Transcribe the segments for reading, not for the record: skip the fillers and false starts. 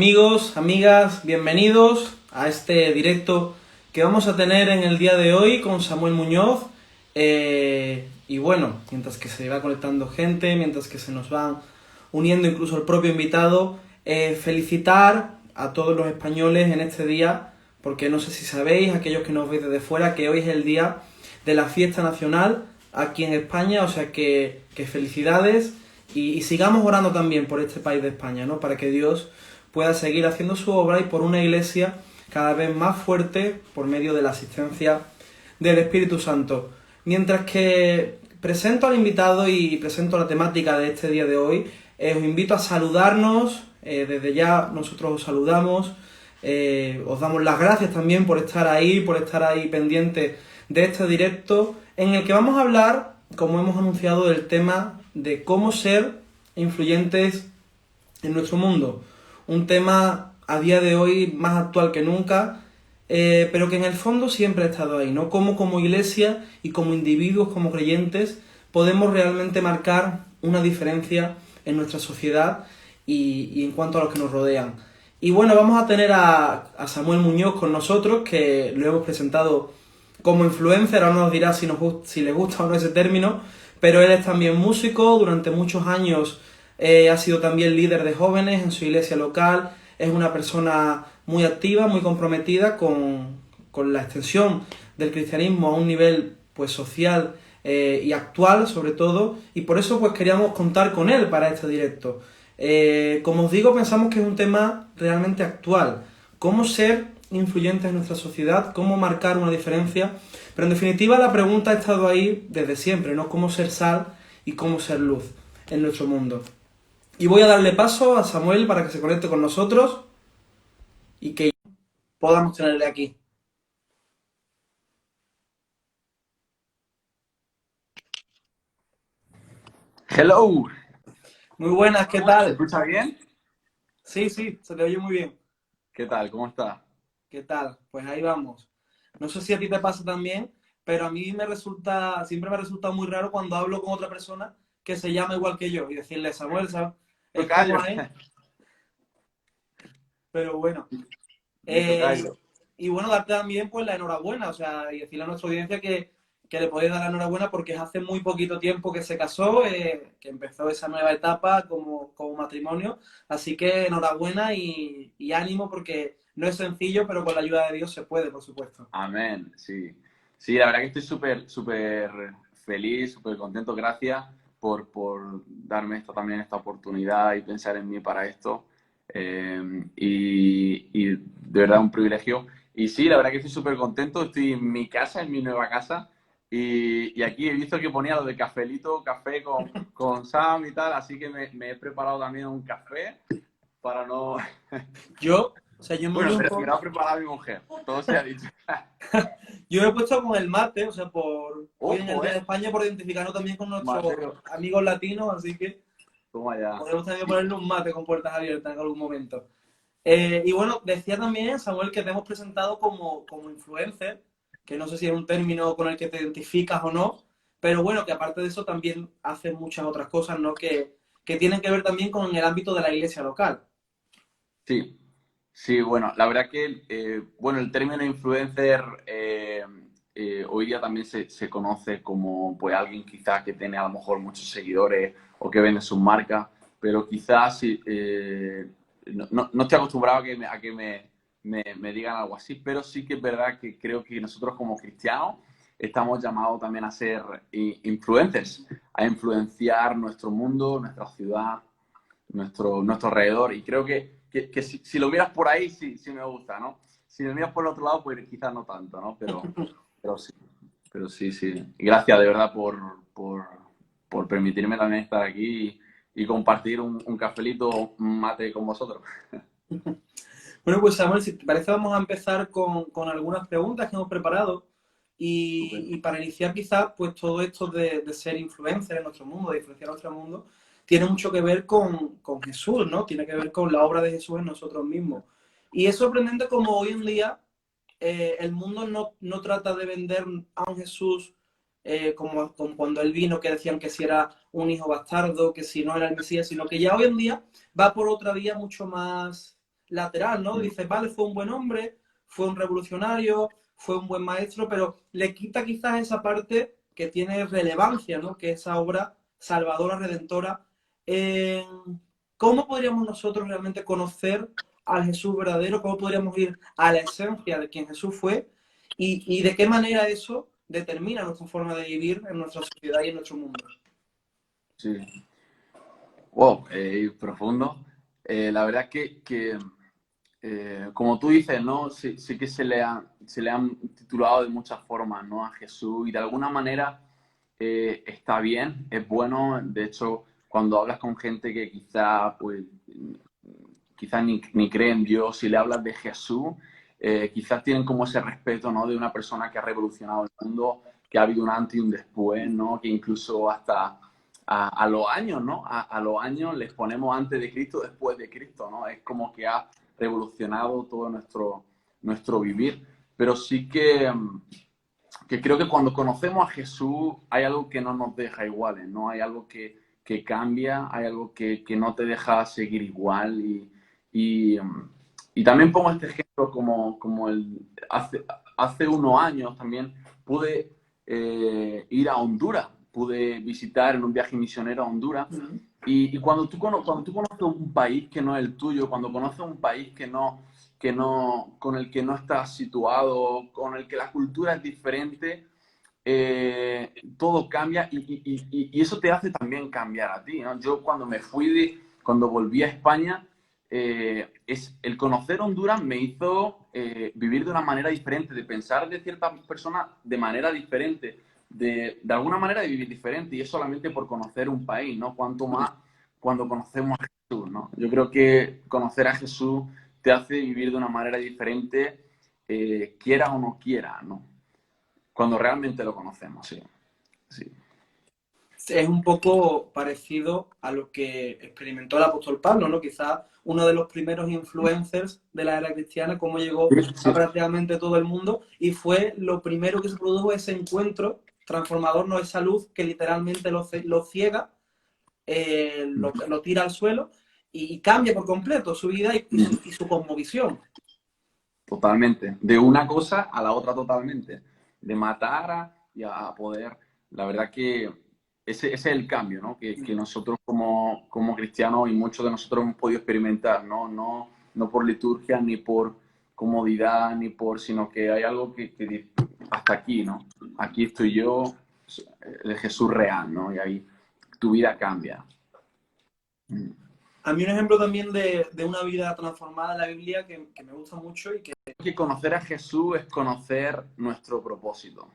Amigos, amigas, bienvenidos a este directo que vamos a tener en el día de hoy con Samuel Muñoz. Y bueno, mientras que se va conectando gente, mientras que se nos van uniendo incluso el propio invitado, felicitar a todos los españoles en este día, porque no sé si sabéis, aquellos que nos veis desde fuera, que hoy es el día de la fiesta nacional aquí en España, o sea que felicidades y sigamos orando también por este país de España, ¿no? Para que Dios pueda seguir haciendo su obra y por una iglesia cada vez más fuerte por medio de la asistencia del Espíritu Santo. Mientras que presento al invitado y presento la temática de este día de hoy, os invito a saludarnos, desde ya nosotros os saludamos, os damos las gracias también por estar ahí pendiente de este directo en el que vamos a hablar, como hemos anunciado, del tema de cómo ser influyentes en nuestro mundo. Un tema a día de hoy más actual que nunca, pero que en el fondo siempre ha estado ahí, ¿no? Cómo como iglesia y como individuos, como creyentes, podemos realmente marcar una diferencia en nuestra sociedad y en cuanto a los que nos rodean. Y bueno, vamos a tener a Samuel Muñoz con nosotros, que lo hemos presentado como influencer. Ahora nos dirá si le gusta o no ese término, pero él es también músico, durante muchos años ha sido también líder de jóvenes en su iglesia local, es una persona muy activa, muy comprometida con la extensión del cristianismo a un nivel pues social y actual sobre todo, y por eso pues queríamos contar con él para este directo. Como os digo, pensamos que es un tema realmente actual, cómo ser influyentes en nuestra sociedad, cómo marcar una diferencia, pero en definitiva la pregunta ha estado ahí desde siempre, ¿no? Cómo ser sal y cómo ser luz en nuestro mundo. Y voy a darle paso a Samuel para que se conecte con nosotros y que podamos tenerle aquí. Hello. Muy buenas, ¿qué ¿Se tal? escucha bien? Sí, sí, se te oye muy bien. ¿Qué tal? ¿Cómo está? ¿Qué tal? Pues ahí vamos. No sé si a ti te pasa también, pero a mí siempre me resulta muy raro cuando hablo con otra persona que se llama igual que yo y decirle, Samuel, ¿sabes? Es como Tocayo. ahí, pero bueno. Mi Eh, tocayo. y bueno, darte también pues la enhorabuena, o sea, y decirle a nuestra audiencia que le podéis dar la enhorabuena porque es hace muy poquito tiempo que se casó, que empezó esa nueva etapa como matrimonio. Así que enhorabuena y ánimo porque no es sencillo, pero con la ayuda de Dios se puede, por supuesto. Amén. Sí. Sí, la verdad que estoy súper feliz, súper contento. Gracias por darme esta oportunidad y pensar en mí para esto. Y de verdad un privilegio. Y sí, la verdad que estoy súper contento. Estoy en mi casa, en mi nueva casa. Y aquí he visto que ponía lo de cafelito, café con Sam y tal. Así que me he preparado también un café para no... O sea, yo me voy Bueno, un pero que no poco. ha preparado mi mujer. Todo se ha dicho. Yo me he puesto con el mate, o sea, hoy en el Ojo, Día de España, por identificarnos también con nuestros Mateo. amigos latinos, así que Toma ya. podemos también Sí. ponerle un mate con puertas abiertas en algún momento. Y bueno, decía también, Samuel, que te hemos presentado como influencer, que no sé si es un término con el que te identificas o no, pero bueno, que aparte de eso también haces muchas otras cosas, ¿no? Que tienen que ver también con el ámbito de la iglesia local. Sí, sí, bueno, la verdad que bueno, el término influencer hoy día también se conoce como pues alguien quizás que tiene a lo mejor muchos seguidores o que vende sus marcas, pero quizás sí, no estoy acostumbrado a que me digan algo así, pero sí que es verdad que creo que nosotros como cristianos estamos llamados también a ser influencers, a influenciar nuestro mundo, nuestra ciudad, nuestro alrededor. Y creo que si lo miras por ahí, sí me gusta, ¿no? Si lo miras por el otro lado, pues quizás no tanto, ¿no? Pero sí, pero sí, sí. Y gracias de verdad por permitirme también estar aquí y compartir un cafelito, un mate con vosotros. Bueno, pues Samuel, si te parece, vamos a empezar con algunas preguntas que hemos preparado. Y Estupendo. para iniciar, quizás, pues todo esto de ser influencer en nuestro mundo, de influenciar a nuestro mundo, tiene mucho que ver con Jesús, ¿no? Tiene que ver con la obra de Jesús en nosotros mismos. Y es sorprendente como hoy en día el mundo no trata de vender a un Jesús como cuando él vino, que decían que si era un hijo bastardo, que si no era el Mesías, sino que ya hoy en día va por otra vía mucho más lateral, ¿no? Dices, vale, fue un buen hombre, fue un revolucionario, fue un buen maestro, pero le quita quizás esa parte que tiene relevancia, ¿no? Que esa obra salvadora, redentora. Eh, ¿Cómo podríamos nosotros realmente conocer al Jesús verdadero? ¿Cómo podríamos ir a la esencia de quien Jesús fue? Y de qué manera eso determina nuestra forma de vivir en nuestra sociedad y en nuestro mundo. Sí. Wow, profundo. La verdad como tú dices, ¿no? Sí, sí que se le han titulado de muchas formas, ¿no? A Jesús y de alguna manera está bien, es bueno. De hecho, cuando hablas con gente que quizá, pues, quizás ni cree en Dios, si le hablas de Jesús, quizás tienen como ese respeto, ¿no? De una persona que ha revolucionado el mundo, que ha habido un antes y un después, ¿no? Que incluso hasta a los años, ¿no? A los años les ponemos antes de Cristo, después de Cristo, ¿no? Es como que ha revolucionado todo nuestro vivir. Pero sí que creo que cuando conocemos a Jesús hay algo que no nos deja iguales, ¿no? Hay algo que cambia, hay algo que no te deja seguir igual. Y, y también pongo este ejemplo como hace unos años también pude ir a Honduras, pude visitar en un viaje misionero a Honduras. Y cuando tú conoces un país que no es el tuyo, cuando conoces un país con el que no estás situado, con el que la cultura es diferente, todo cambia y eso te hace también cambiar a ti, ¿no? Yo cuando volví a España, el conocer Honduras me hizo vivir de una manera diferente, de pensar de ciertas personas de manera diferente, de alguna manera de vivir diferente, y es solamente por conocer un país, ¿no? Cuanto más cuando conocemos a Jesús, ¿no? Yo creo que conocer a Jesús te hace vivir de una manera diferente, quiera o no quiera, ¿no? Cuando realmente lo conocemos, sí. Sí. Es un poco parecido a lo que experimentó el apóstol Pablo, ¿no? Quizás uno de los primeros influencers de la era cristiana, cómo llegó a Sí. prácticamente todo el mundo, y fue lo primero que se produjo ese encuentro transformador, no esa luz que literalmente lo ciega, lo tira al suelo y cambia por completo su vida y su cosmovisión. Totalmente. De una cosa a la otra totalmente. De matar a poder. La verdad que ese es el cambio, ¿no? Que nosotros como cristianos y muchos de nosotros hemos podido experimentar, ¿no? No por liturgia, ni por comodidad, sino que hay algo que dice, hasta aquí, ¿no? Aquí estoy yo, el Jesús real, ¿no? Y ahí tu vida cambia. A mí un ejemplo también de una vida transformada en la Biblia que me gusta mucho y Que conocer a Jesús es conocer nuestro propósito.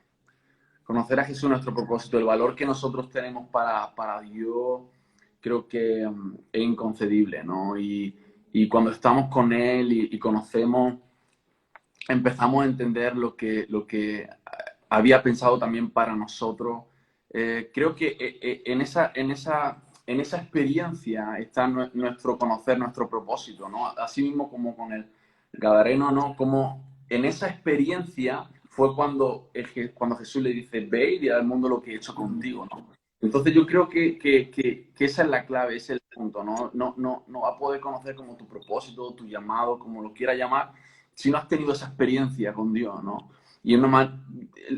Conocer a Jesús es nuestro propósito. El valor que nosotros tenemos para Dios creo que es inconcebible, ¿no? Y cuando estamos con Él y conocemos, empezamos a entender lo que había pensado también para nosotros. Creo que en esa experiencia está nuestro conocer, nuestro propósito, ¿no? Así mismo como con el Gadareno, ¿no? Como en esa experiencia fue cuando Jesús le dice, ve y di al mundo lo que he hecho contigo, ¿no? Entonces yo creo que esa es la clave, ese es el punto, ¿no? No va a poder conocer como tu propósito, tu llamado, como lo quiera llamar, si no has tenido esa experiencia con Dios, ¿no? Y en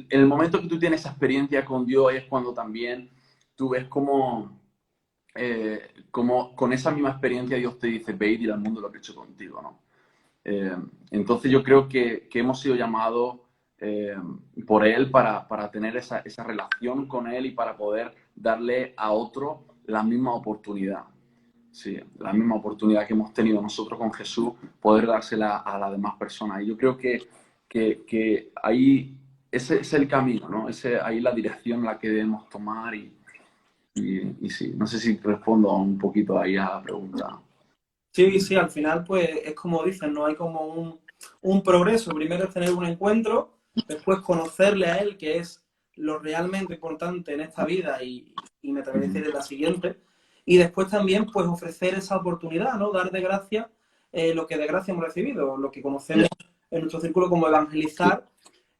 el momento que tú tienes esa experiencia con Dios es cuando también tú ves como con esa misma experiencia Dios te dice, ve y dile al mundo lo que he hecho contigo, ¿no? Entonces yo creo que hemos sido llamados eh, por Él para tener esa relación con Él y para poder darle a otro la misma oportunidad. Sí, la misma oportunidad que hemos tenido nosotros con Jesús, poder dársela a las demás personas. Y yo creo que ahí ese es el camino, ¿no? Ahí es la dirección en la que debemos tomar y sí, no sé si respondo un poquito ahí a la pregunta. sí, sí, al final pues es como dicen, no hay como un progreso. Primero es tener un encuentro, después conocerle a él, que es lo realmente importante en esta vida y me atrevería a decir en la siguiente. Y después también pues ofrecer esa oportunidad, ¿no? Dar de gracia lo que de gracia hemos recibido, lo que conocemos en nuestro círculo como evangelizar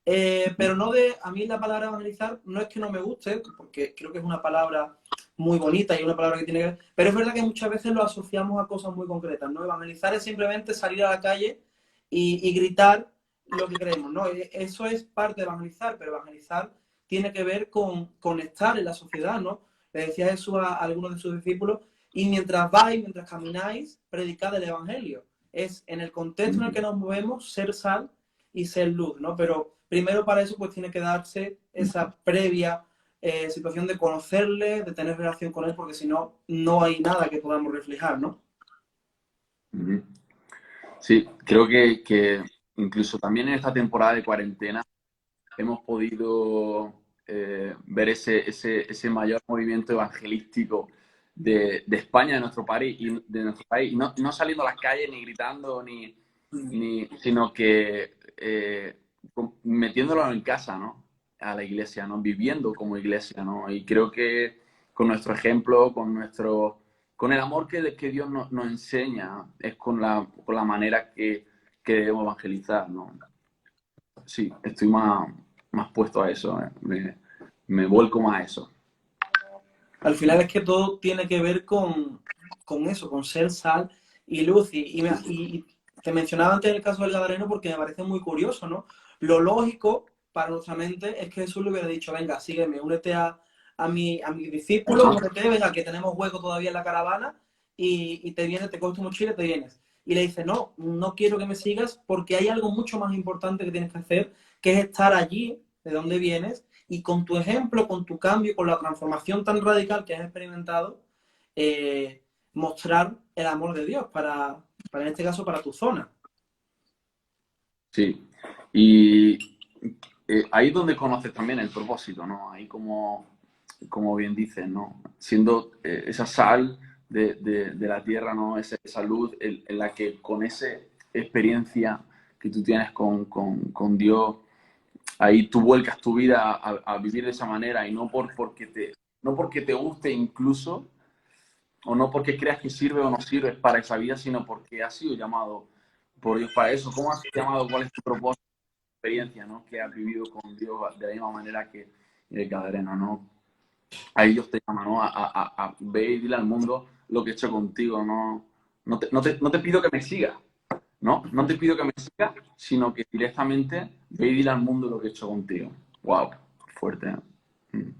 pero no de, a mí la palabra evangelizar no es que no me guste, porque creo que es una palabra muy bonita y una palabra que tiene que ver, pero es verdad que muchas veces lo asociamos a cosas muy concretas, ¿no? Evangelizar es simplemente salir a la calle y gritar lo que creemos, ¿no? Eso es parte de evangelizar, pero evangelizar tiene que ver con estar en la sociedad, ¿no? Le decía Jesús a algunos de sus discípulos, y mientras vais, mientras camináis, predicad el evangelio. Es en el contexto en el que nos movemos ser sal y ser luz, ¿no? Pero primero para eso pues tiene que darse esa previa situación de conocerle, de tener relación con él, porque si no, no hay nada que podamos reflejar, ¿no? Ujú. Sí, creo que incluso también en esta temporada de cuarentena hemos podido ver ese mayor movimiento evangelístico de España, nuestro país, y no saliendo a las calles ni gritando, sino que metiéndolo en casa, ¿no? A la iglesia, ¿no? Viviendo como iglesia, ¿no? Y creo que con nuestro ejemplo, con el amor que Dios nos enseña, es con la manera que debemos evangelizar, ¿no? Sí, estoy más puesto a eso, me vuelco más a eso. Al final es que todo tiene que ver con eso, con ser sal y luz. Y te mencionaba antes el caso del Gadareno porque me parece muy curioso, ¿no? Lo lógico para nuestra mente es que Jesús le hubiera dicho, venga, sígueme, únete a mi discípulo, Ajá. únete, venga, que tenemos hueco todavía en la caravana y te vienes, te coges tu mochila y te vienes. Y le dice, no, no quiero que me sigas porque hay algo mucho más importante que tienes que hacer, que es estar allí, de donde vienes, y con tu ejemplo, con tu cambio, con la transformación tan radical que has experimentado, mostrar el amor de Dios en este caso, para tu zona. Sí, y ahí es donde conoces también el propósito, ¿no? Ahí como bien dices, ¿no? Siendo esa sal de la tierra, ¿no? Esa luz en la que con esa experiencia que tú tienes con Dios, ahí tú vuelcas tu vida a vivir de esa manera y no porque te guste incluso, o no porque creas que sirve o no sirve para esa vida, sino porque has sido llamado por Dios para eso. ¿Cómo has sido llamado? ¿Cuál es tu propósito, experiencia, ¿no? Que has vivido con Dios de la misma manera que el Gadareno, ¿no? Ahí Dios te llama, ¿no? A ver y dile al mundo lo que he hecho contigo, ¿no? No te pido que me sigas, ¿no? No te pido que me sigas, sino que directamente ve y dile al mundo lo que he hecho contigo. Wow, fuerte. ¿Eh?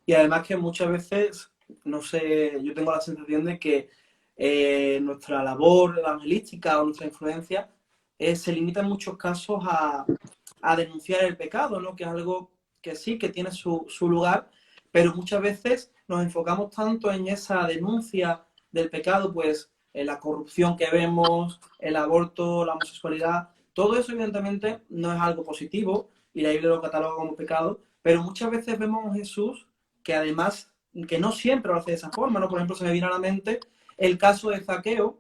Y además que muchas veces, no sé, yo tengo la sensación de que nuestra labor evangelística o nuestra influencia se limita en muchos casos a denunciar el pecado, ¿no? Que es algo que sí, que tiene su lugar, pero muchas veces nos enfocamos tanto en esa denuncia del pecado, pues en la corrupción que vemos, el aborto, la homosexualidad, todo eso evidentemente no es algo positivo y la Biblia lo cataloga como pecado, pero muchas veces vemos a un Jesús que además, que no siempre lo hace de esa forma, ¿no? Por ejemplo, se me viene a la mente el caso de Zaqueo,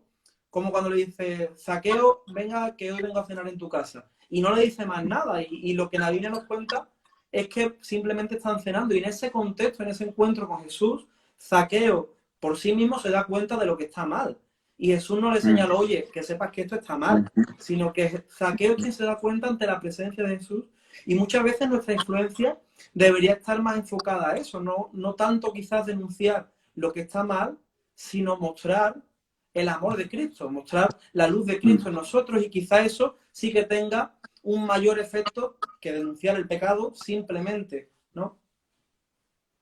como cuando le dice, Zaqueo, venga, que hoy vengo a cenar en tu casa. Y no le dice más nada. Y lo que la Biblia nos cuenta es que simplemente están cenando. Y en ese contexto, en ese encuentro con Jesús, Zaqueo por sí mismo se da cuenta de lo que está mal. Y Jesús no le Mm, señaló, oye, que sepas que esto está mal, mm, sino que Zaqueo es quien se da cuenta ante la presencia de Jesús. Y muchas veces nuestra influencia debería estar más enfocada a eso, no tanto quizás denunciar lo que está mal, sino mostrar el amor de Cristo, mostrar la luz de mm. Cristo en nosotros y quizá eso sí que tenga un mayor efecto que denunciar el pecado simplemente, ¿no?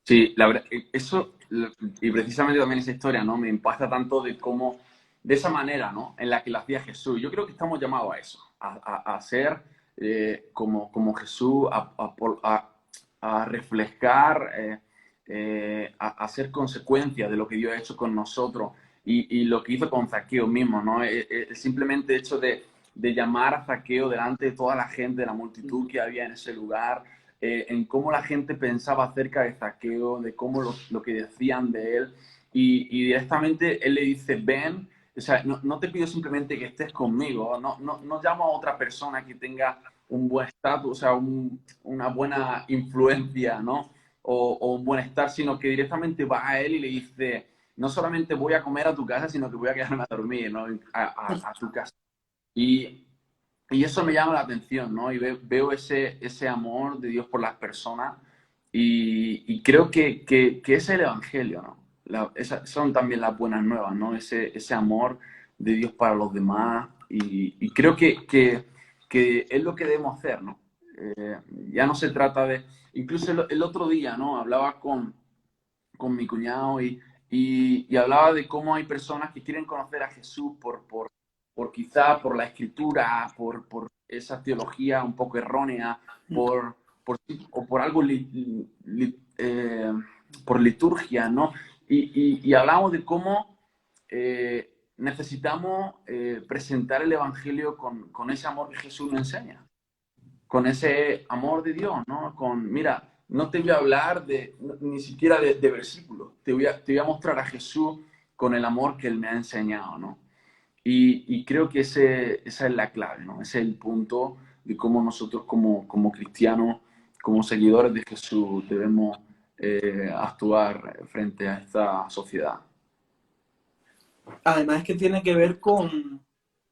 Sí, la verdad, y precisamente también esa historia, ¿no? Me impacta tanto de cómo, de esa manera, ¿no? En la que lo hacía Jesús. Yo creo que estamos llamados a eso, a ser como Jesús, a reflejar, a ser consecuencia de lo que Dios ha hecho con nosotros y lo que hizo con Zaqueo mismo, ¿no? El simplemente hecho de llamar a Zaqueo delante de toda la gente, de la multitud que había en ese lugar, en cómo la gente pensaba acerca de Zaqueo, de cómo lo que decían de él, y directamente él le dice, ven, o sea, no te pido simplemente que estés conmigo, no llamo a otra persona que tenga un buen estatus, o sea, una buena influencia, ¿no? O un buen estar, sino que directamente va a él y le dice, no solamente voy a comer a tu casa, sino que voy a quedarme a dormir, ¿no? A tu casa. Y y eso me llama la atención, ¿no? Y veo ese amor de Dios por las personas y creo que es el Evangelio, ¿no? Esas son también las buenas nuevas, ¿no? Ese amor de Dios para los demás y creo que es lo que debemos hacer, ¿no? Ya no se trata de... Incluso el otro día, ¿no? Hablaba con mi cuñado y hablaba de cómo hay personas que quieren conocer a Jesús por quizá por la escritura, por esa teología un poco errónea, o por algo por liturgia, ¿no? Y hablamos de cómo necesitamos presentar el Evangelio con ese amor que Jesús nos enseña, con ese amor de Dios, ¿no? Mira, no te voy a hablar ni siquiera de versículos, te voy a mostrar a Jesús con el amor que Él me ha enseñado, ¿no? Y creo que esa es la clave, ¿no? Ese es el punto de cómo nosotros como cristianos, como seguidores de Jesús, debemos actuar frente a esta sociedad. Además es que tiene que ver con,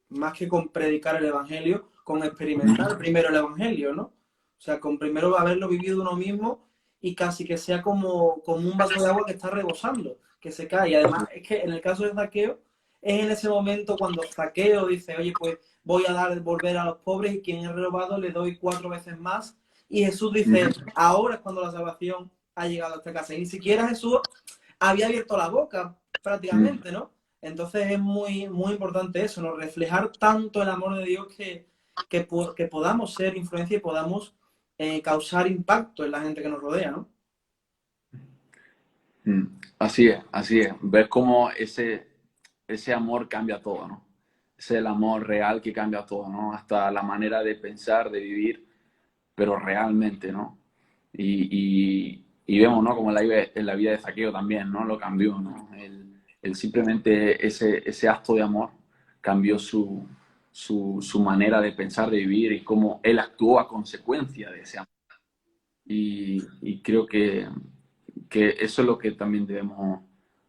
más que con predicar el Evangelio, con experimentar primero el Evangelio, ¿no? O sea, con primero haberlo vivido uno mismo y casi que sea como un vaso de agua que está rebosando, que se cae. Y además es que en el caso de Zaqueo, es en ese momento cuando Zaqueo dice, oye, pues voy a volver a los pobres y quien he robado le doy 4 veces más. Y Jesús dice, ahora es cuando la salvación ha llegado a esta casa. Y ni siquiera Jesús había abierto la boca prácticamente, ¿no? Entonces es muy, muy importante eso, ¿no? Reflejar tanto el amor de Dios que podamos ser influencia y podamos causar impacto en la gente que nos rodea, ¿no? Así es, así es. Ver cómo ese amor cambia todo, ¿no? Es el amor real que cambia todo, ¿no? Hasta la manera de pensar, de vivir, pero realmente, ¿no? Y vemos, ¿no? Como en la vida de Zaqueo también, ¿no? Lo cambió, ¿no? Él simplemente ese acto de amor cambió su manera de pensar, de vivir y cómo él actuó a consecuencia de ese amor. Y creo que eso es lo que también debemos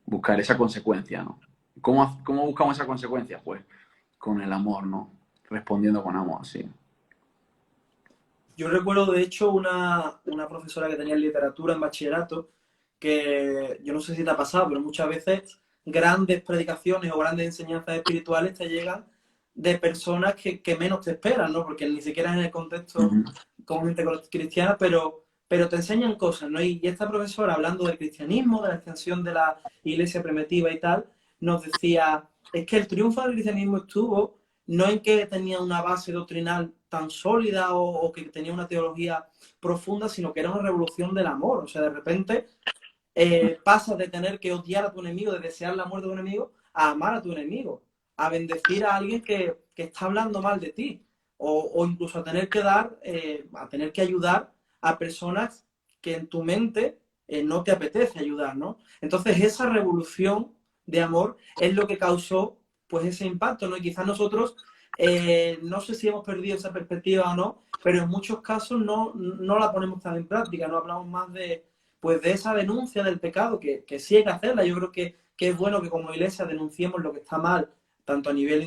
buscar, esa consecuencia, ¿no? ¿Cómo buscamos esa consecuencia? Pues con el amor, ¿no? Respondiendo con amor, sí. Yo recuerdo, de hecho, una profesora que tenía literatura en bachillerato, que yo no sé si te ha pasado, pero muchas veces grandes predicaciones o grandes enseñanzas espirituales te llegan de personas que menos te esperan, ¿no? Porque ni siquiera es en el contexto con gente cristiana, pero te enseñan cosas, ¿no? Y esta profesora, hablando del cristianismo, de la extensión de la iglesia primitiva y tal, nos decía, es que el triunfo del cristianismo estuvo no en que tenía una base doctrinal tan sólida o que tenía una teología profunda, sino que era una revolución del amor. O sea, de repente pasas de tener que odiar a tu enemigo, de desear la muerte de un enemigo, a amar a tu enemigo, a bendecir a alguien que está hablando mal de ti, o incluso a tener que a tener que ayudar a personas que en tu mente no te apetece ayudar, ¿no? Entonces esa revolución de amor es lo que causó pues ese impacto, ¿no? Y quizás nosotros, no sé si hemos perdido esa perspectiva o no, pero en muchos casos no la ponemos tan en práctica, no hablamos más pues de esa denuncia del pecado, que sí hay que hacerla. Yo creo que es bueno que como iglesia denunciemos lo que está mal, tanto a nivel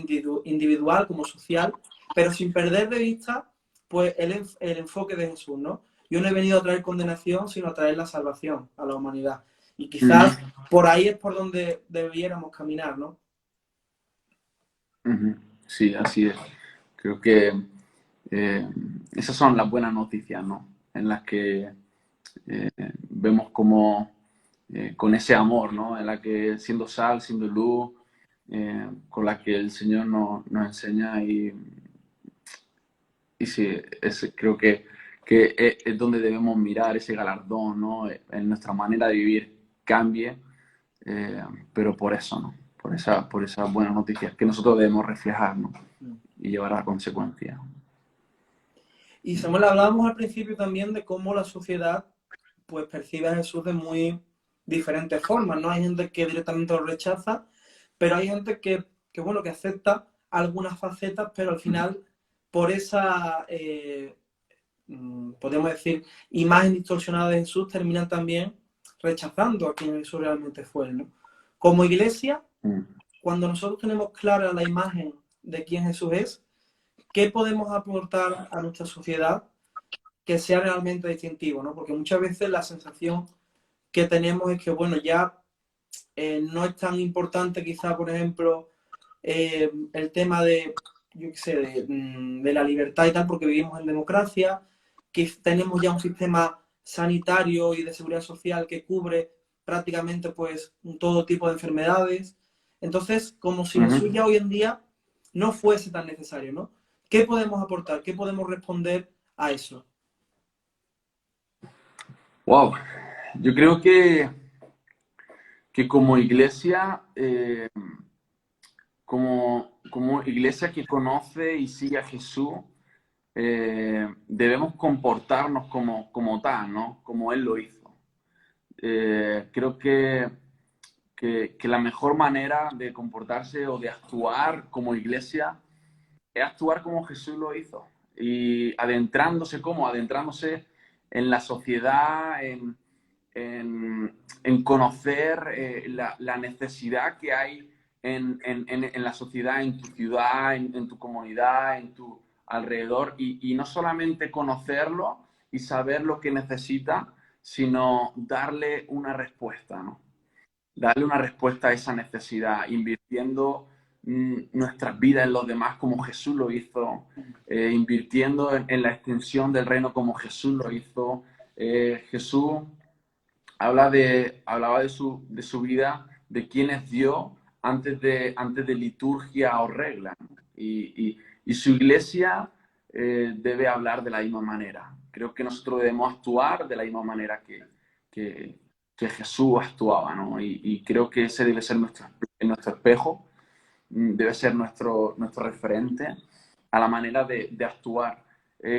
individual como social, pero sin perder de vista pues el enfoque de Jesús, ¿no? Yo no he venido a traer condenación, sino a traer la salvación a la humanidad. Y quizás por ahí es por donde debiéramos caminar, ¿no? Sí, así es. Creo que esas son las buenas noticias, ¿no? En las que vemos como con ese amor, ¿no? En la que siendo sal, siendo luz, con la que el Señor nos enseña y sí, creo que es donde debemos mirar ese galardón, ¿no? En nuestra manera de vivir cambie, eh, pero por eso, ¿no? Por esas buenas noticias que nosotros debemos reflejar, ¿no? Y llevar a la consecuencia. Y Samuel, hablábamos al principio también de cómo la sociedad pues percibe a Jesús de muy diferentes formas, ¿no? Hay gente que directamente lo rechaza, pero hay gente bueno, que acepta algunas facetas, pero al final por esa, podemos decir, imagen distorsionada de Jesús terminan también rechazando a quien Jesús realmente fue, ¿no? Como iglesia, cuando nosotros tenemos clara la imagen de quién Jesús es, ¿qué podemos aportar a nuestra sociedad que sea realmente distintivo, ¿no? Porque muchas veces la sensación que tenemos es que, bueno, ya no es tan importante quizá, por ejemplo, el tema de, yo qué sé, de la libertad y tal, porque vivimos en democracia, que tenemos ya un sistema sanitario y de seguridad social que cubre prácticamente pues todo tipo de enfermedades. Entonces, como si eso Ujú. ya hoy en día no fuese tan necesario, ¿no? ¿Qué podemos aportar? ¿Qué podemos responder a eso? Wow, yo creo que como iglesia, como iglesia que conoce y sigue a Jesús, debemos comportarnos como tal, ¿no? Como Él lo hizo. Creo que la mejor manera de comportarse o de actuar como iglesia es actuar como Jesús lo hizo. Y adentrándose, ¿cómo? Adentrándose en la sociedad, en conocer la necesidad que hay en la sociedad, en tu ciudad, en tu comunidad, en tu alrededor, y no solamente conocerlo y saber lo que necesita, sino darle una respuesta, ¿no? Darle una respuesta a esa necesidad, invirtiendo nuestras vidas en los demás como Jesús lo hizo, invirtiendo en la extensión del reino como Jesús lo hizo. Jesús hablaba de su vida, de quién es Dios antes de liturgia o regla, ¿no? Y su iglesia debe hablar de la misma manera. Creo que nosotros debemos actuar de la misma manera que, que Jesús actuaba, ¿no? Y creo que ese debe ser nuestro espejo, debe ser nuestro referente a la manera de actuar.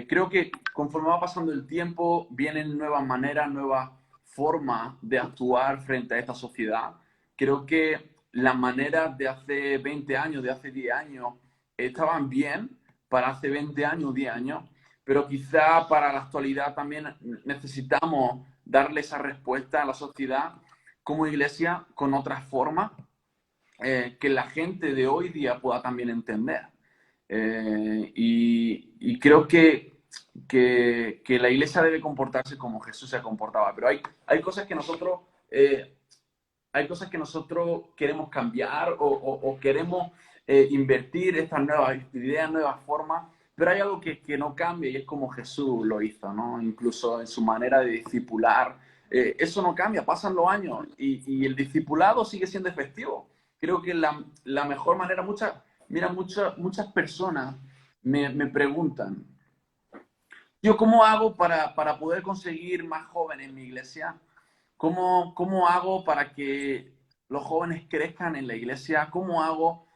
Creo que conforme va pasando el tiempo, vienen nuevas maneras, nuevas formas de actuar frente a esta sociedad. Creo que las maneras de hace 20 años, de hace 10 años, estaban bien para hace 20 años, 10 años, pero quizá para la actualidad también necesitamos darle esa respuesta a la sociedad como iglesia con otras formas que la gente de hoy día pueda también entender. Y creo que la iglesia debe comportarse como Jesús se comportaba, pero hay cosas que nosotros... hay cosas que nosotros queremos cambiar o queremos invertir estas nuevas ideas, nuevas formas, pero hay algo que no cambia y es como Jesús lo hizo, ¿no? Incluso en su manera de discipular. Eso no cambia, pasan los años y el discipulado sigue siendo efectivo. Creo que la mejor manera, muchas personas me preguntan, yo, ¿cómo hago para poder conseguir más jóvenes en mi iglesia? ¿Cómo hago para que los jóvenes crezcan en la iglesia? ¿Cómo hago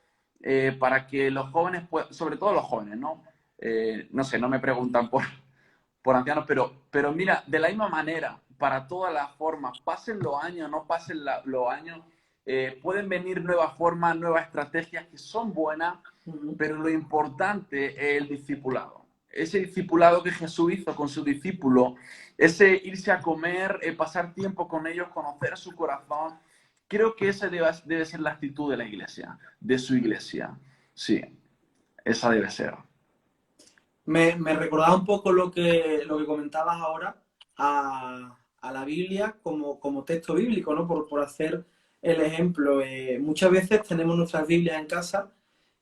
para que los jóvenes, sobre todo los jóvenes, ¿no? No sé, no me preguntan por ancianos, pero mira, de la misma manera, para todas las formas, pasen los años, no pasen los años, pueden venir nuevas formas, nuevas estrategias que son buenas, pero lo importante es el discipulado. Ese discipulado que Jesús hizo con sus discípulos, ese irse a comer, pasar tiempo con ellos, conocer su corazón, creo que esa debe ser la actitud de la iglesia, de su iglesia. Sí, esa debe ser. Me recordaba un poco lo que comentabas ahora a la Biblia como texto bíblico, ¿no? Por hacer el ejemplo. Muchas veces tenemos nuestras Biblias en casa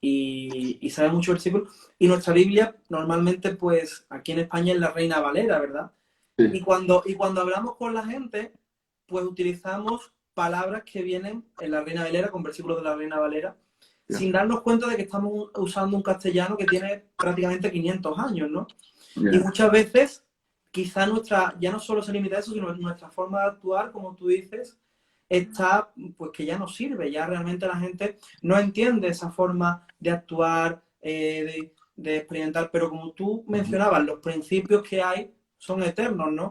y sabemos mucho versículos. Y nuestra Biblia normalmente, pues, aquí en España es la Reina Valera, ¿verdad? Sí, Y cuando hablamos con la gente, pues utilizamos palabras que vienen en la Reina Valera, con versículos de la Reina Valera, yeah, sin darnos cuenta de que estamos usando un castellano que tiene prácticamente 500 años, ¿no? Y yeah. muchas veces, quizá ya no solo se limita a eso, sino nuestra forma de actuar, como tú dices, está, pues que ya no sirve, ya realmente la gente no entiende esa forma de actuar, de experimentar, pero como tú mencionabas, los principios que hay son eternos, ¿no?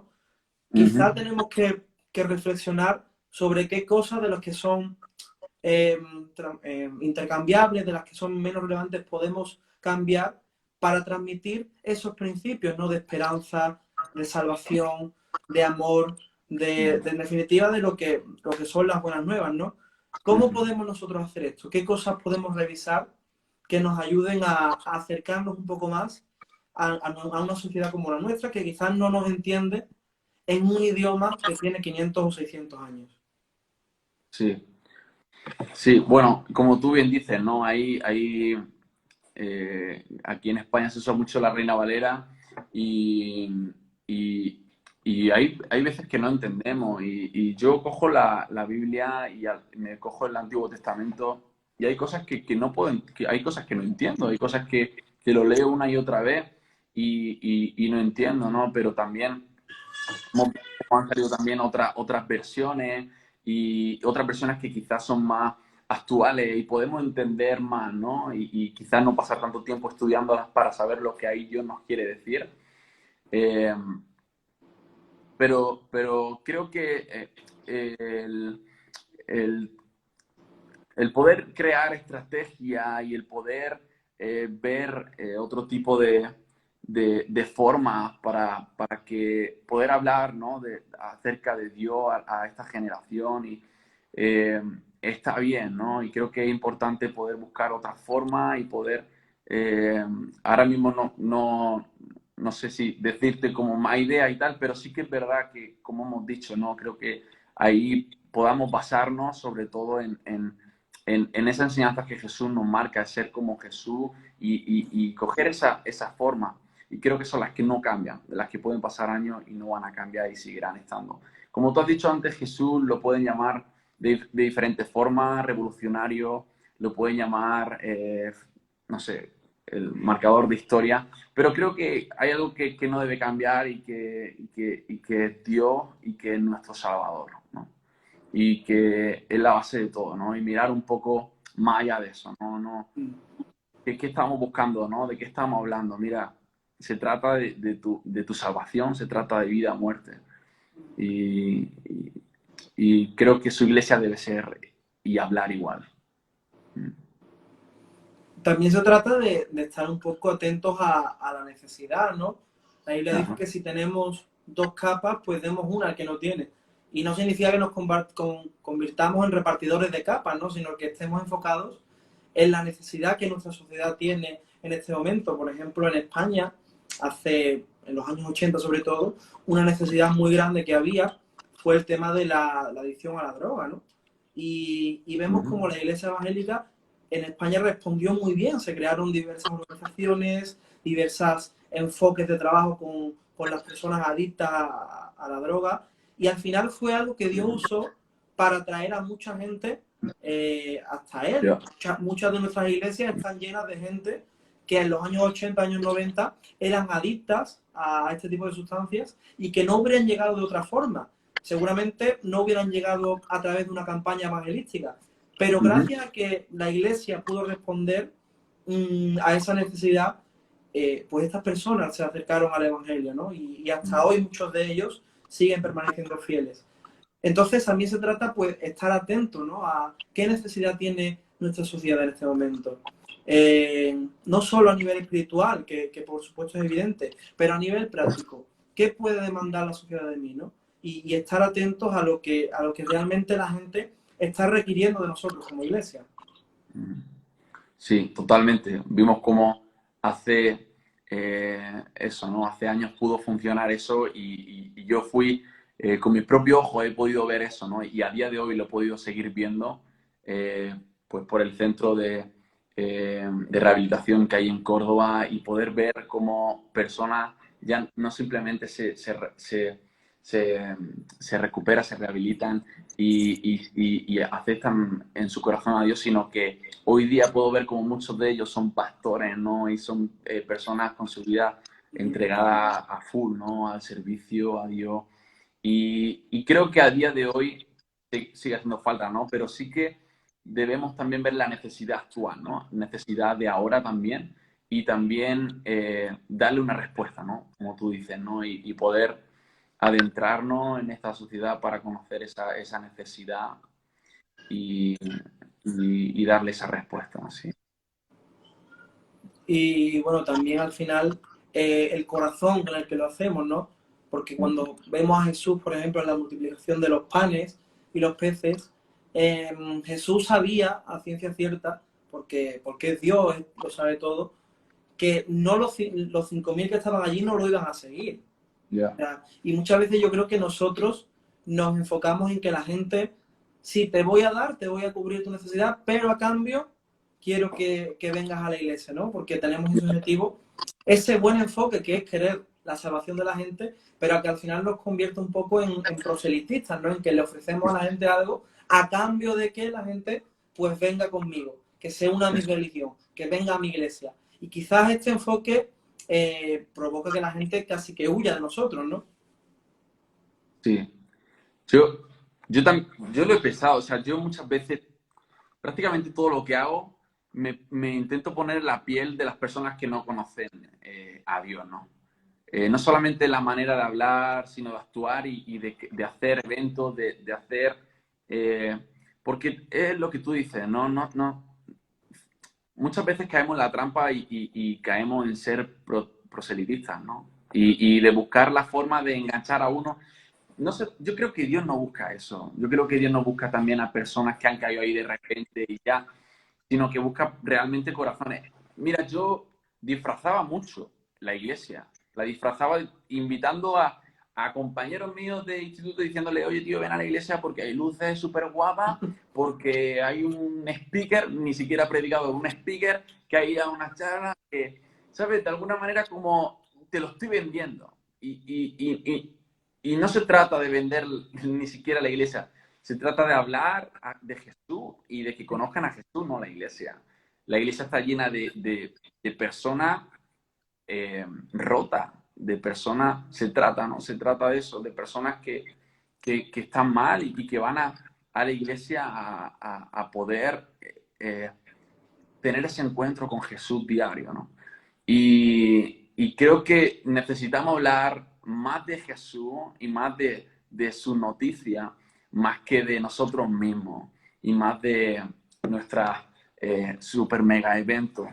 Ujú. Quizá tenemos que reflexionar sobre qué cosas de las que son eh, intercambiables, de las que son menos relevantes, podemos cambiar para transmitir esos principios, ¿no? De esperanza, de salvación, de amor, en definitiva de lo que son las buenas nuevas, ¿no? ¿Cómo Ujú. podemos nosotros hacer esto? ¿Qué cosas podemos revisar que nos ayuden a acercarnos un poco más a una sociedad como la nuestra, que quizás no nos entiende en un idioma que tiene 500 o 600 años. Sí, sí, bueno, como tú bien dices, ¿no? Aquí en España se usa mucho la Reina Valera y, y, y hay veces que no entendemos y yo cojo la Biblia y me cojo el Antiguo Testamento y hay cosas que no puedo, hay cosas que no entiendo, hay cosas que lo leo una y otra vez y no entiendo, ¿no? Pero también como han salido también otras versiones y otras versiones que quizás son más actuales y podemos entender más, ¿no? Y quizás no pasar tanto tiempo estudiándolas para saber lo que ahí Dios nos quiere decir. Eh, pero creo que el, el, el poder crear estrategia y el poder ver otro tipo de formas para que poder hablar, ¿no? Acerca de Dios a esta generación y eh, está bien, ¿no? Y creo que es importante poder buscar otras formas y poder eh, ahora mismo no sé si decirte como más idea y tal, pero sí que es verdad que, como hemos dicho, ¿no? Creo que ahí podamos basarnos sobre todo en esa enseñanza que Jesús nos marca, ser como Jesús y coger esa forma. Y creo que son las que no cambian, las que pueden pasar años y no van a cambiar y seguirán estando. Como tú has dicho antes, Jesús lo pueden llamar de diferentes formas, revolucionario, lo pueden llamar, no sé, el marcador de historia, pero creo que hay algo que no debe cambiar y que es Dios y que es nuestro Salvador, ¿no? Y que es la base de todo, ¿no? Y mirar un poco más allá de eso, ¿no? ¿Qué estamos buscando, ¿no? ¿De qué estamos hablando? Mira, se trata de tu salvación, se trata de vida o muerte. Y, y, y creo que su iglesia debe ser y hablar igual. También se trata de estar un poco atentos a la necesidad, ¿no? La Biblia dice Ajá. que si tenemos dos capas, pues demos una al que no tiene. Y no significa que nos convirtamos en repartidores de capas, ¿no? Sino que estemos enfocados en la necesidad que nuestra sociedad tiene en este momento. Por ejemplo, en España, en los años 80 sobre todo, una necesidad muy grande que había fue el tema de la adicción a la droga, ¿no? Y vemos Uh-huh. como la iglesia evangélica en España respondió muy bien, se crearon diversas organizaciones, diversos enfoques de trabajo con las personas adictas a la droga, y al final fue algo que Dios usó para atraer a mucha gente hasta Él. Yeah. Muchas de nuestras iglesias están llenas de gente que en los años 80, años 90 eran adictas a este tipo de sustancias y que no hubieran llegado de otra forma. Seguramente no hubieran llegado a través de una campaña evangelística, pero Uh-huh. gracias a que la iglesia pudo responder a esa necesidad, pues estas personas se acercaron al Evangelio, ¿no? Y hasta hoy muchos de ellos siguen permaneciendo fieles. Entonces también se trata, pues, estar atento, ¿no? A qué necesidad tiene nuestra sociedad en este momento. No solo a nivel espiritual, que por supuesto es evidente, pero a nivel práctico. ¿Qué puede demandar la sociedad de mí, no? Y estar atentos a lo que realmente la gente está requiriendo de nosotros como iglesia. Sí, totalmente. Vimos cómo hace eso, ¿no? Hace años pudo funcionar eso y yo fui, con mis propios ojos he podido ver eso, ¿no? Y a día de hoy lo he podido seguir viendo, pues por el centro de rehabilitación que hay en Córdoba y poder ver cómo personas ya no simplemente se recuperan, se rehabilitan y aceptan en su corazón a Dios, sino que hoy día puedo ver como muchos de ellos son pastores, ¿no? Y son personas con su vida entregada a full, ¿no? Al servicio a Dios. Y creo que a día de hoy sigue haciendo falta, ¿no? Pero sí que debemos también ver la necesidad actual, ¿no? Necesidad de ahora también y también darle una respuesta, ¿no? Como tú dices, ¿no? Y poder adentrarnos en esta sociedad para conocer esa necesidad y, y darle esa respuesta, ¿sí? Y bueno, también al final el corazón con el que lo hacemos, ¿no? Porque cuando vemos a Jesús, por ejemplo, en la multiplicación de los panes y los peces, Jesús sabía a ciencia cierta porque es Dios, lo sabe todo, que no los 5.000 que estaban allí no lo iban a seguir. Ya. Y muchas veces yo creo que nosotros nos enfocamos en que la gente, sí, te voy a dar, te voy a cubrir tu necesidad, pero a cambio quiero que vengas a la iglesia, ¿no? Porque tenemos ese objetivo, ese buen enfoque que es querer la salvación de la gente, pero que al final nos convierte un poco en proselitistas, ¿no? En que le ofrecemos a la gente algo a cambio de que la gente pues venga conmigo, que se una a mi religión, que venga a mi iglesia. Y quizás este enfoque provoca que la gente casi que huya de nosotros, ¿no? Sí. Yo, yo lo he pensado, o sea, yo muchas veces, prácticamente todo lo que hago, me intento poner en la piel de las personas que no conocen a Dios, ¿no? No solamente la manera de hablar, sino de actuar y de hacer eventos, de hacer... eh, porque es lo que tú dices, ¿no? Muchas veces caemos en la trampa y caemos en ser proselitistas, ¿no? Y de buscar la forma de enganchar a uno. No sé, yo creo que Dios no busca eso. Yo creo que Dios no busca también a personas que han caído ahí de repente y ya, sino que busca realmente corazones. Mira, yo disfrazaba mucho la iglesia. La disfrazaba invitando a compañeros míos de instituto diciéndole, oye, tío, ven a la iglesia porque hay luces súper guapas, porque hay un speaker, ni siquiera predicado, un speaker, que hay una charla que, ¿sabes? De alguna manera como te lo estoy vendiendo. Y no se trata de vender ni siquiera la iglesia, se trata de hablar de Jesús y de que conozcan a Jesús, no la iglesia. La iglesia está llena de personas rotas, de personas, se trata, ¿no? Se trata de eso, de personas que están mal y que van a la iglesia a poder tener ese encuentro con Jesús diario, ¿no? Y creo que necesitamos hablar más de Jesús y más de su noticia, más que de nosotros mismos y más de nuestra super mega evento.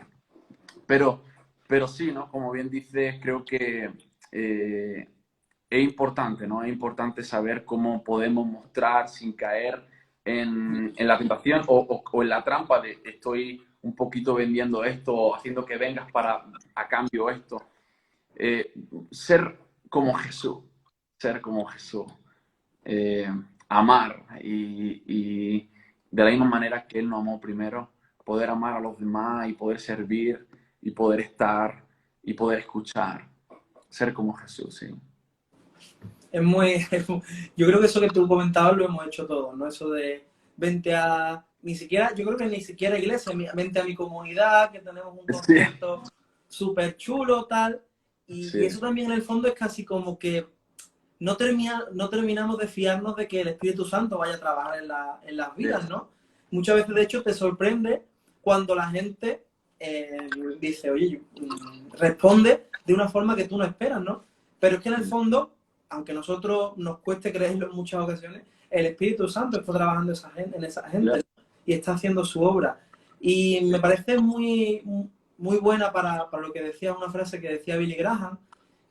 Pero, pero sí, ¿no? Como bien dices, creo que es importante, ¿no? Es importante saber cómo podemos mostrar sin caer en la tentación o en la trampa de estoy un poquito vendiendo esto o haciendo que vengas para a cambio esto. Eh, ser como Jesús, ser como Jesús. Eh, amar y de la misma manera que Él nos amó primero, poder amar a los demás y poder servir y poder estar y poder escuchar. Ser como Jesús, sí. Es muy, yo creo que eso que tú comentabas lo hemos hecho todos, ¿no? Eso de vente a, ni siquiera, yo creo que ni siquiera iglesia, vente a mi comunidad, que tenemos un Sí, concierto súper chulo, tal. Y sí, eso también en el fondo es casi como que no terminamos de fiarnos de que el Espíritu Santo vaya a trabajar en las sí, vidas, ¿no? Muchas veces, de hecho, te sorprende cuando la gente dice, oye, responde de una forma que tú no esperas, ¿no? Pero es que en el fondo, aunque a nosotros nos cueste creerlo en muchas ocasiones, el Espíritu Santo está trabajando en esa gente, claro, ¿no? Y está haciendo su obra. Y me parece muy buena para lo que decía una frase que decía Billy Graham,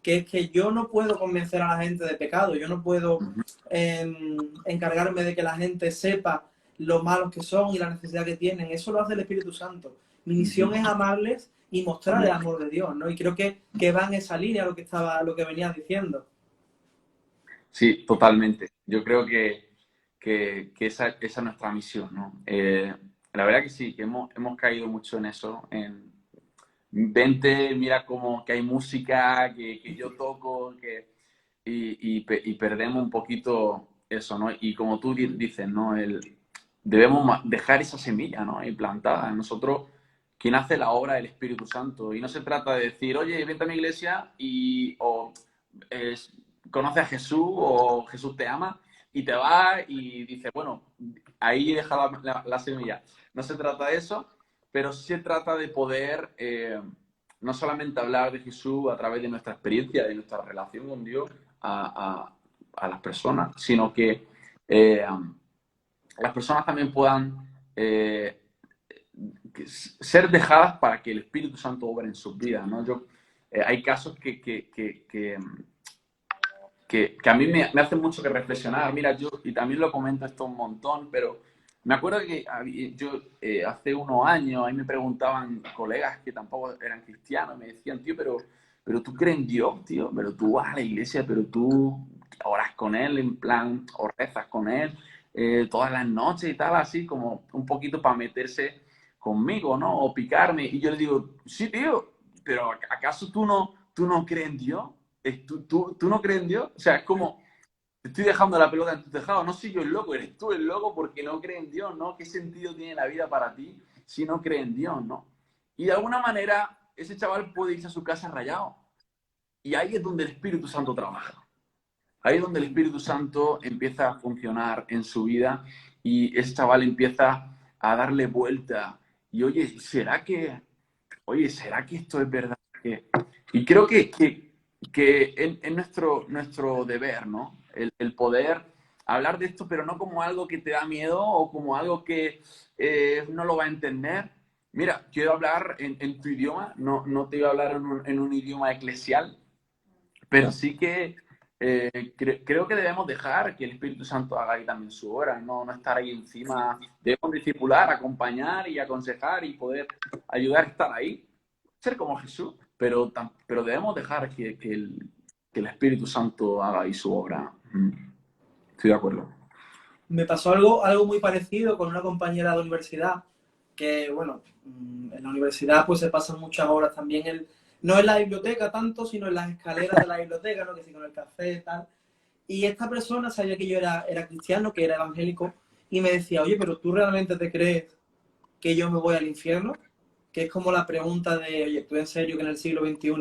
que es que yo no puedo convencer a la gente de pecado, yo no puedo encargarme de que la gente sepa lo malos que son y la necesidad que tienen, eso lo hace el Espíritu Santo. Mi misión es amarles y mostrar el amor de Dios, ¿no? Y creo que va en esa línea lo que venías diciendo. sí, totalmente. Yo creo que esa es nuestra misión, ¿no? La verdad que sí, que hemos caído mucho en eso, en vente, mira como que hay música, que yo toco, y perdemos un poquito eso, ¿no? Y como tú dices, ¿no? Debemos dejar esa semilla, ¿no? Y plantada en nosotros, quien hace la obra del Espíritu Santo. Y no se trata de decir, oye, vente a mi iglesia o es, conoce a Jesús o Jesús te ama y te va y dice, bueno, ahí deja la semilla. No se trata de eso, pero sí se trata de poder no solamente hablar de Jesús a través de nuestra experiencia, de nuestra relación con Dios a las personas, sino que las personas también puedan ser dejadas para que el Espíritu Santo obre en sus vidas, ¿no? Hay casos que a mí me hacen mucho que reflexionar. Mira, yo, y también lo comento esto un montón, pero Me acuerdo que yo hace unos años, ahí me preguntaban colegas que tampoco eran cristianos, me decían, tío, pero tú crees en Dios, tío, pero tú vas a la iglesia, pero tú oras con Él, en plan, o rezas con Él todas las noches y tal, así como un poquito para meterse conmigo, ¿no? O picarme. Y yo le digo, sí, tío, pero ¿acaso tú no crees en Dios? ¿Tú no crees en Dios? O sea, es como te estoy dejando la pelota en tu tejado. No soy yo el loco, eres tú el loco porque no crees en Dios, ¿no? ¿Qué sentido tiene la vida para ti si no crees en Dios, ¿no? Y de alguna manera, ese chaval puede irse a su casa rayado. Y ahí es donde el Espíritu Santo trabaja. Ahí es donde el Espíritu Santo empieza a funcionar en su vida y ese chaval empieza a darle vuelta. Y ¿será que esto es verdad? Y creo que es nuestro deber, ¿no? El poder hablar de esto, pero no como algo que te da miedo o como algo que no lo va a entender. Mira, quiero hablar en tu idioma, no te iba a hablar en un idioma eclesial, pero sí que creo que debemos dejar que el Espíritu Santo haga ahí también su obra, no estar ahí encima. Debemos discipular, acompañar y aconsejar y poder ayudar a estar ahí, ser como Jesús, pero debemos dejar que el Espíritu Santo haga ahí su obra. Estoy de acuerdo. Me pasó algo muy parecido con una compañera de universidad, que bueno, en la universidad pues se pasan muchas horas también, no en la biblioteca tanto, sino en las escaleras de la biblioteca, ¿no? Que sí, con el café y tal. Y esta persona sabía que yo era cristiano, que era evangélico, y me decía, oye, pero ¿tú realmente te crees que yo me voy al infierno? Que es como la pregunta de, oye, ¿tú en serio que en el siglo XXI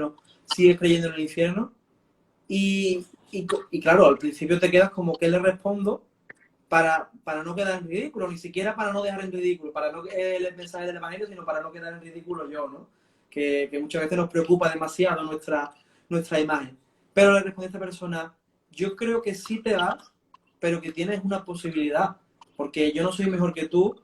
sigues creyendo en el infierno? Y claro, al principio te quedas como, ¿qué le respondo? Para no quedar en ridículo, ni siquiera para no dejar en ridículo, para no el mensaje del Evangelio, sino para no quedar en ridículo yo, ¿no? Que muchas veces nos preocupa demasiado nuestra imagen. Pero le responde a esta persona, yo creo que sí te vas, pero que tienes una posibilidad, porque yo no soy mejor que tú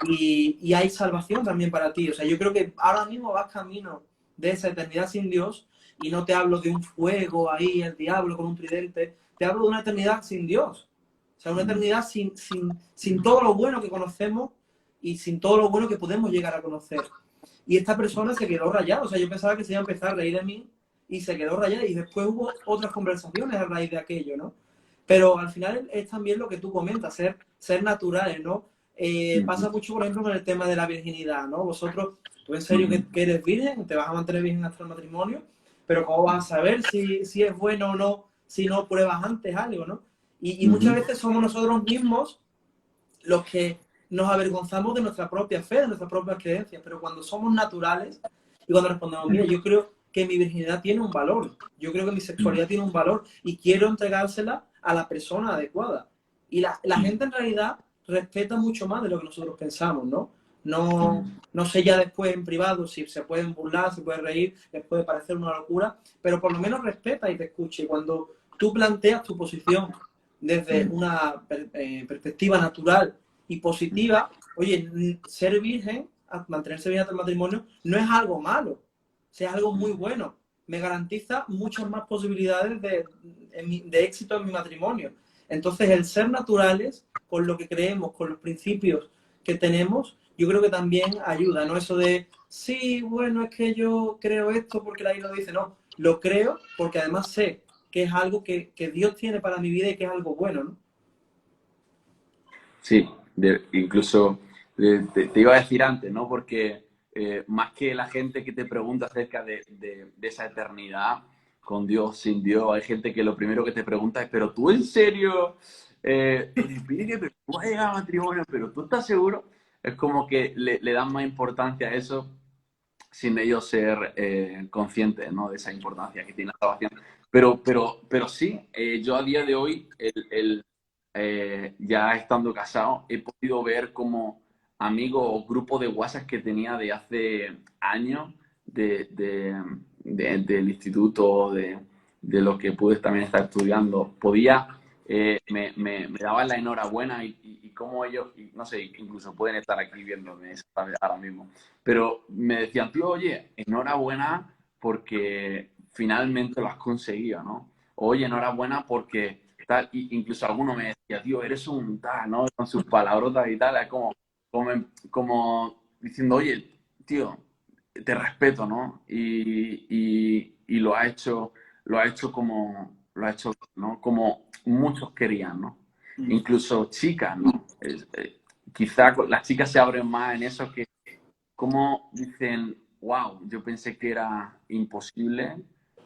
y hay salvación también para ti. O sea, yo creo que ahora mismo vas camino de esa eternidad sin Dios y no te hablo de un fuego ahí, el diablo con un tridente, te hablo de una eternidad sin Dios. O sea, una eternidad sin todo lo bueno que conocemos y sin todo lo bueno que podemos llegar a conocer. Y esta persona se quedó rayada. O sea, yo pensaba que se iba a empezar a reír de mí y se quedó rayada. Y después hubo otras conversaciones a raíz de aquello, ¿no? Pero al final es también lo que tú comentas, ser naturales, ¿no? Pasa mucho, por ejemplo, con el tema de la virginidad, ¿no? Vosotros, tú en serio que eres virgen, te vas a mantener virgen hasta el matrimonio, pero ¿cómo vas a saber si es bueno o no si no pruebas antes algo, ¿no? Y muchas veces somos nosotros mismos los que nos avergonzamos de nuestra propia fe, de nuestras propias creencias, pero cuando somos naturales y cuando respondemos, mira, yo creo que mi virginidad tiene un valor, yo creo que mi sexualidad tiene un valor y quiero entregársela a la persona adecuada. Y la gente en realidad respeta mucho más de lo que nosotros pensamos, ¿no? No sé ya después en privado si se pueden burlar, se puede reír, les puede parecer una locura, pero por lo menos respeta y te escucha. Y cuando tú planteas tu posición desde una perspectiva natural y positiva, oye, ser virgen, mantenerse virgen hasta el matrimonio, no es algo malo, o sea, es algo muy bueno. Me garantiza muchas más posibilidades de éxito en mi matrimonio. Entonces, el ser naturales con lo que creemos, con los principios que tenemos, yo creo que también ayuda, ¿no? Eso de, sí, bueno, es que yo creo esto porque la Biblia lo dice, no, lo creo porque además sé que es algo que Dios tiene para mi vida y que es algo bueno, ¿no? Sí, incluso te iba a decir antes, ¿no? Porque más que la gente que te pregunta acerca de esa eternidad con Dios, sin Dios, hay gente que lo primero que te pregunta es, pero tú en serio eres virgen, pero tú vas a llegar a matrimonio, pero tú estás seguro. Es como que le dan más importancia a eso sin ellos ser conscientes, ¿no? De esa importancia que tiene la salvación. Pero sí, yo a día de hoy, ya estando casado, he podido ver como amigos o grupos de WhatsApp que tenía de hace años del instituto, de lo que pude también estar estudiando, me daban la enhorabuena y cómo ellos, y no sé, incluso pueden estar aquí viéndome ahora mismo, pero me decían, tío, oye, enhorabuena porque finalmente lo has conseguido, ¿no? Oye, enhorabuena porque tal, y incluso alguno me decía, tío, eres un tal, ¿no? Con sus palabrotas y tal, es como diciendo, oye, tío, te respeto, ¿no? Y lo ha hecho ¿no? Como muchos querían, ¿no? Incluso chicas, ¿no? Quizá las chicas se abren más en eso que como dicen, wow, yo pensé que era imposible,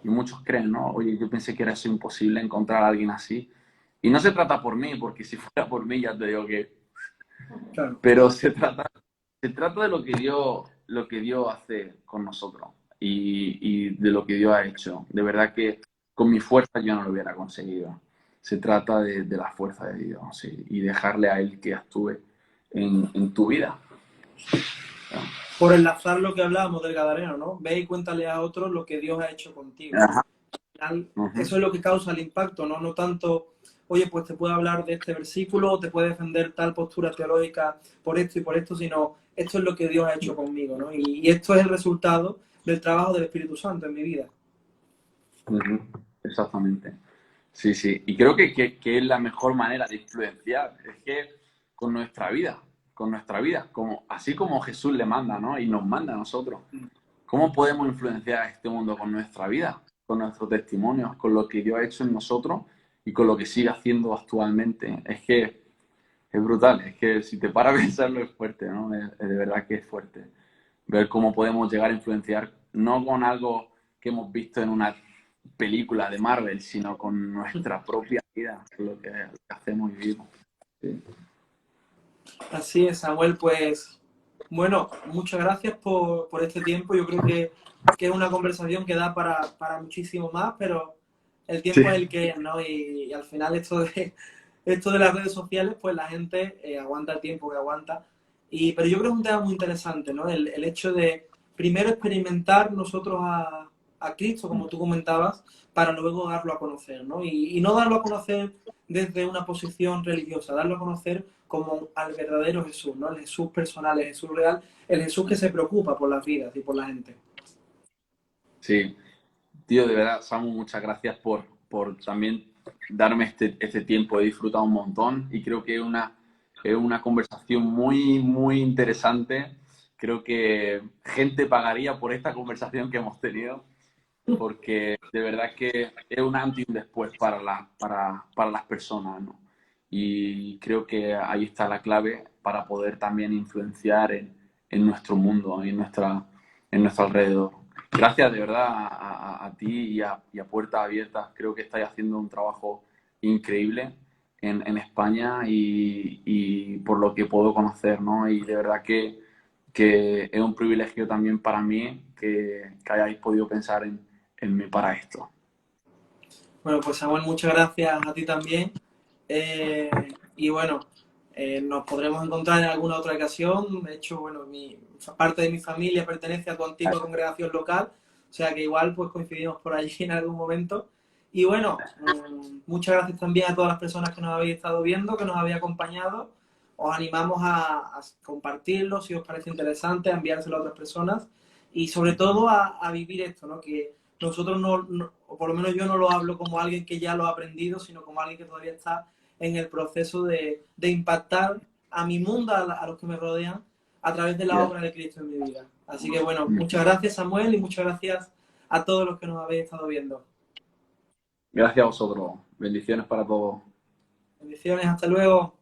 y muchos creen, ¿no? Oye, yo pensé que era eso imposible encontrar a alguien así. Y no se trata por mí, porque si fuera por mí ya te digo que... Claro. Pero se trata de lo que Dios hace con nosotros y de lo que Dios ha hecho. De verdad que con mi fuerza yo no lo hubiera conseguido. Se trata de la fuerza de Dios, sí, y dejarle a Él que actúe en tu vida. Por enlazar lo que hablábamos del Gadareno, ¿no? Ve y cuéntale a otros lo que Dios ha hecho contigo. Ajá. Al final, Uh-huh. eso es lo que causa el impacto, ¿no? No tanto, oye, pues te puedo hablar de este versículo o te puede defender tal postura teológica por esto, sino esto es lo que Dios ha hecho conmigo, ¿no? Y esto es el resultado del trabajo del Espíritu Santo en mi vida. Uh-huh. Exactamente. Sí, sí. Y creo que es la mejor manera de influenciar. Es que con nuestra vida, así como Jesús le manda, ¿no? Y nos manda a nosotros. ¿Cómo podemos influenciar a este mundo con nuestra vida, con nuestros testimonios, con lo que Dios ha hecho en nosotros y con lo que sigue haciendo actualmente? Es que es brutal. Es que si te paras a pensarlo es fuerte, ¿no? Es de verdad que es fuerte. Ver cómo podemos llegar a influenciar, no con algo que hemos visto en una película de Marvel, sino con nuestra propia vida, lo que hacemos y vivimos. Sí. Así es, Samuel, pues bueno, muchas gracias por este tiempo. Yo creo que es una conversación que da para muchísimo más, pero el Sí. tiempo es el que es, ¿no? Y al final esto de las redes sociales, pues la gente aguanta el tiempo que aguanta. Pero yo creo que es un tema muy interesante, ¿no? El hecho de primero experimentar nosotros a Cristo, como tú comentabas, para luego darlo a conocer, ¿no? Y no darlo a conocer desde una posición religiosa, darlo a conocer como al verdadero Jesús, ¿no? El Jesús personal, el Jesús real, el Jesús que se preocupa por las vidas y por la gente. Sí, tío, de verdad, Samu, muchas gracias por también darme este tiempo. He disfrutado un montón y creo que es una conversación muy, muy interesante. Creo que gente pagaría por esta conversación que hemos tenido, porque de verdad que es un antes y un después para las personas, ¿no? Y creo que ahí está la clave para poder también influenciar en nuestro mundo, en nuestro alrededor. Gracias de verdad a ti y a Puertas Abiertas. Creo que estáis haciendo un trabajo increíble en España y por lo que puedo conocer, ¿no? Y de verdad que es un privilegio también para mí que hayáis podido pensar en mí para esto. Bueno, pues Samuel, muchas gracias a ti también. Y bueno, nos podremos encontrar en alguna otra ocasión. De hecho, bueno, parte de mi familia pertenece a tu antigua congregación local, o sea que igual pues coincidimos por allí en algún momento. Y bueno, muchas gracias también a todas las personas que nos habéis estado viendo, que nos habéis acompañado. Os animamos a compartirlo si os parece interesante, a enviárselo a otras personas y sobre todo a vivir esto, ¿no? Que nosotros o por lo menos yo no lo hablo como alguien que ya lo ha aprendido, sino como alguien que todavía está en el proceso de impactar a mi mundo, a los que me rodean, a través de la Yes. obra de Cristo en mi vida. Así que bueno, muchas gracias Samuel y muchas gracias a todos los que nos habéis estado viendo. Gracias a vosotros. Bendiciones para todos. Bendiciones, hasta luego.